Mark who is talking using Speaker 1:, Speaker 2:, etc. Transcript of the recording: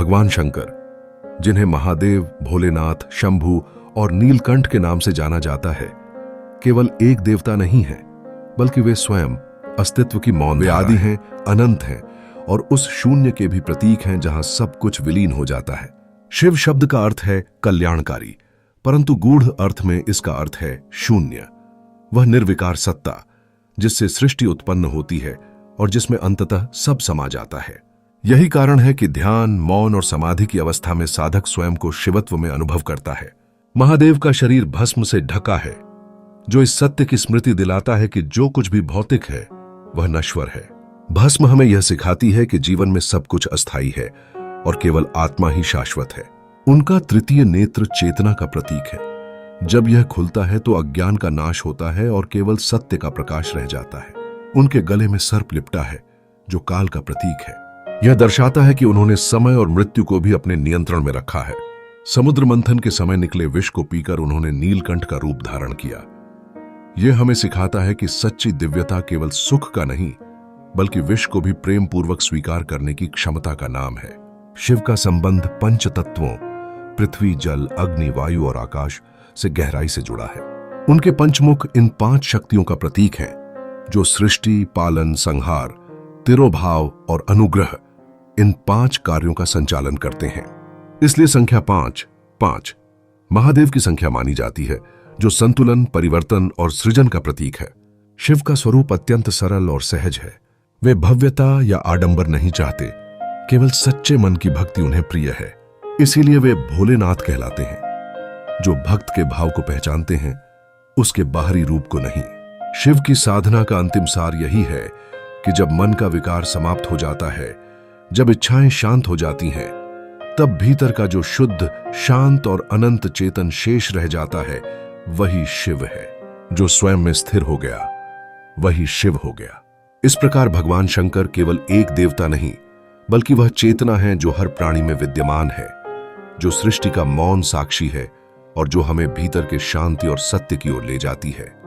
Speaker 1: भगवान शंकर, जिन्हें महादेव, भोलेनाथ, शंभु और नीलकंठ के नाम से जाना जाता है, केवल एक देवता नहीं है, बल्कि वे स्वयं अस्तित्व की मौन, वे आदि हैं, अनंत हैं और उस शून्य के भी प्रतीक हैं जहां सब कुछ विलीन हो जाता है। शिव शब्द का अर्थ है कल्याणकारी, परंतु गूढ़ अर्थ में इसका अर्थ है शून्य। वह निर्विकार सत्ता जिससे सृष्टि उत्पन्न होती है और जिसमें अंततः सब समा जाता है। यही कारण है कि ध्यान, मौन और समाधि की अवस्था में साधक स्वयं को शिवत्व में अनुभव करता है। महादेव का शरीर भस्म से ढका है, जो इस सत्य की स्मृति दिलाता है कि जो कुछ भी भौतिक है वह नश्वर है। भस्म हमें यह सिखाती है कि जीवन में सब कुछ अस्थायी है और केवल आत्मा ही शाश्वत है। उनका तृतीय नेत्र चेतना का प्रतीक है। जब यह खुलता है तो अज्ञान का नाश होता है और केवल सत्य का प्रकाश रह जाता है। उनके गले में सर्प लिपटा है, जो काल का प्रतीक है। यह दर्शाता है कि उन्होंने समय और मृत्यु को भी अपने नियंत्रण में रखा है। समुद्र मंथन के समय निकले विष को पीकर उन्होंने नीलकंठ का रूप धारण किया। यह हमें सिखाता है कि सच्ची दिव्यता केवल सुख का नहीं, बल्कि विष को भी प्रेम पूर्वक स्वीकार करने की क्षमता का नाम है। शिव का संबंध पंच तत्वों पृथ्वी, जल, अग्नि, वायु और आकाश से गहराई से जुड़ा है। उनके पंचमुख इन 5 शक्तियों का प्रतीक हैं, जो सृष्टि, पालन, संहार, तिरोभाव और अनुग्रह इन 5 कार्यों का संचालन करते हैं। इसलिए संख्या 5 महादेव की संख्या मानी जाती है, जो संतुलन, परिवर्तन और सृजन का प्रतीक है। शिव का स्वरूप अत्यंत सरल और सहज है। वे भव्यता या आडंबर नहीं चाहते, केवल सच्चे मन की भक्ति उन्हें प्रिय है। इसीलिए वे भोलेनाथ कहलाते हैं, जो भक्त के भाव को पहचानते हैं, उसके बाहरी रूप को नहीं। शिव की साधना का अंतिम सार यही है कि जब मन का विकार समाप्त हो जाता है, जब इच्छाएं शांत हो जाती हैं, तब भीतर का जो शुद्ध, शांत और अनंत चेतन शेष रह जाता है, वही शिव है। जो स्वयं में स्थिर हो गया, वही शिव हो गया। इस प्रकार भगवान शंकर केवल एक देवता नहीं, बल्कि वह चेतना है जो हर प्राणी में विद्यमान है, जो सृष्टि का मौन साक्षी है और जो हमें भीतर के शांति और सत्य की ओर ले जाती है।